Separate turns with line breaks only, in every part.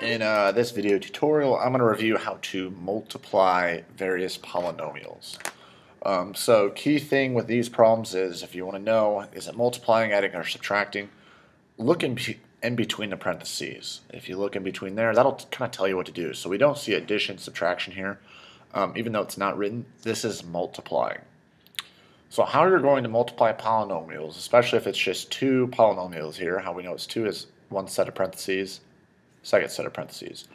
In this video tutorial, I'm going to review how to multiply various polynomials. So key thing with these problems is, if you want to know, is it multiplying, adding, or subtracting, look in between the parentheses. If you look in between there, that'll kind of tell you what to do. So we don't see addition, subtraction here. Even though it's not written, this is multiplying. So how you're going to multiply polynomials, especially if it's just two polynomials here, how we know it's two is one set of parentheses, second set of parentheses.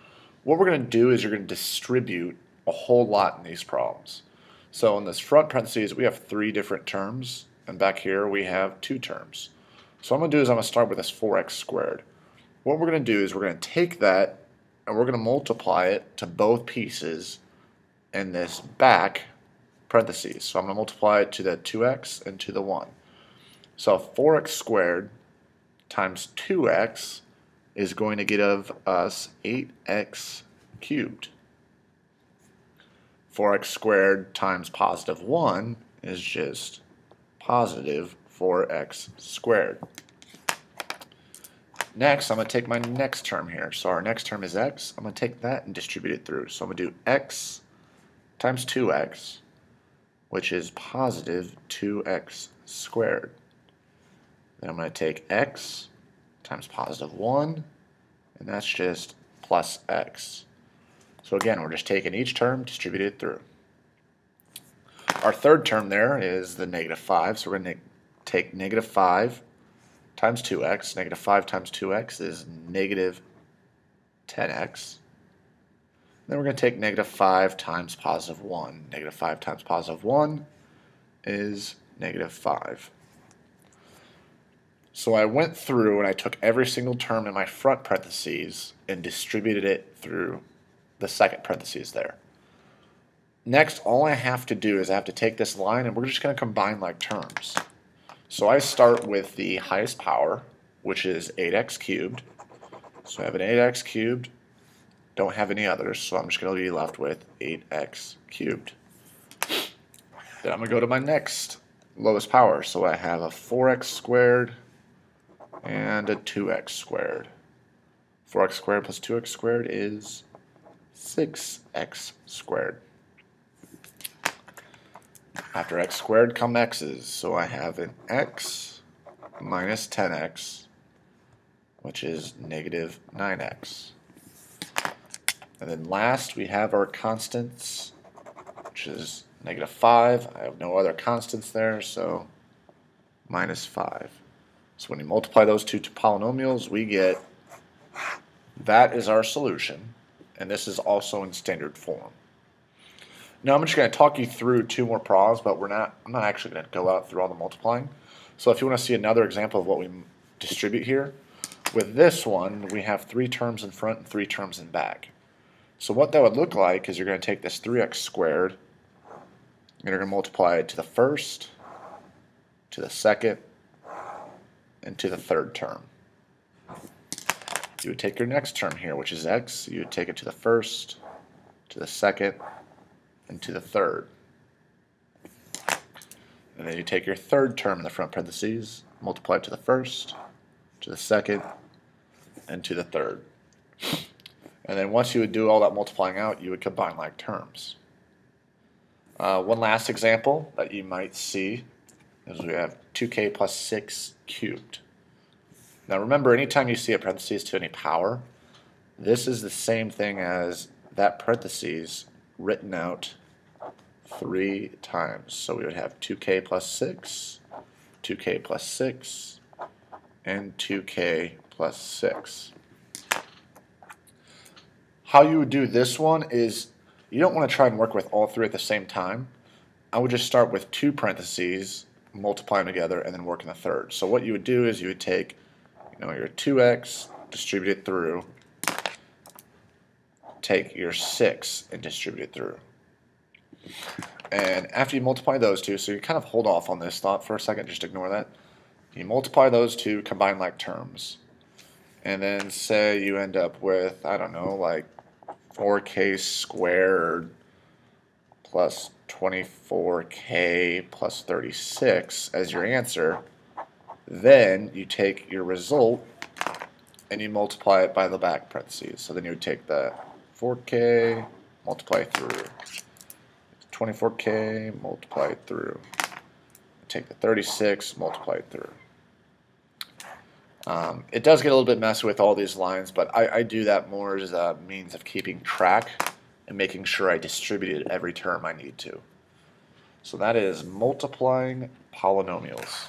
What we're going to do is you're going to distribute a whole lot in these problems. So in this front parentheses, we have three different terms, and back here we have two terms. So what I'm going to do is I'm going to start with this 4x squared. What we're going to do is we're going to take that and we're going to multiply it to both pieces in this back parentheses. So I'm going to multiply it to the 2x and to the 1. So 4x squared times 2x is going to give us 8x cubed. 4x squared times positive 1 is just positive 4x squared. Next, I'm going to take my next term here. So our next term is x. I'm going to take that and distribute it through. So I'm going to do x times 2x, which is positive 2x squared. Then I'm going to take x times positive 1, and that's just plus x. So again, we're just taking each term, distribute it through. Our third term there is the negative 5, so we're going to take negative 5 times 2x. Negative 5 times 2x is negative 10x. Then we're going to take negative 5 times positive 1. Negative 5 times positive 1 is negative 5. So I went through and I took every single term in my front parentheses and distributed it through the second parentheses there. Next, all I have to do is I have to take this line and we're just going to combine like terms. So I start with the highest power, which is 8x cubed. So I have an 8x cubed. Don't have any others, so I'm just going to be left with 8x cubed. Then I'm going to go to my next lowest power. So I have a 4x squared and a 2x squared. 4x squared plus 2x squared is 6x squared. After x squared come x's, so I have an x minus 10x, which is negative 9x. And then last we have our constants, which is negative 5. I have no other constants there, so minus 5. So when you multiply those two to polynomials, we get, that is our solution, and this is also in standard form. Now I'm just going to talk you through two more problems, but I'm not actually going to go out through all the multiplying. So if you want to see another example of what we distribute here, with this one we have three terms in front and three terms in back. So what that would look like is you're going to take this 3x squared and you're going to multiply it to the first, to the second, and to the third term. You would take your next term here, which is x, you would take it to the first, to the second, and to the third. And then you take your third term in the front parentheses, multiply it to the first, to the second, and to the third. And then once you would do all that multiplying out, you would combine like terms. One last example that you might see is we have 2k plus 6 cubed. Now remember, anytime you see a parentheses to any power, this is the same thing as that parentheses written out 3 times. So we would have 2k plus 6, 2k plus 6, and 2k plus 6. How you would do this one is, you don't want to try and work with all three at the same time. I would just start with two parentheses, multiply them together, and then work in the third. So what you would do is you would take your 2x, distribute it through, take your 6 and distribute it through. And after you multiply those two, so you kind of hold off on this thought for a second, just ignore that. You multiply those two, combine like terms. And then say you end up with, I don't know, like 4k squared plus 24k plus 36 as your answer. Then you take your result and you multiply it by the back parentheses. So then you would take the 4k, multiply through 24k, multiply through. Take the 36, multiply it through. It does get a little bit messy with all these lines, but I do that more as a means of keeping track and making sure I distributed every term I need to. So that is multiplying polynomials.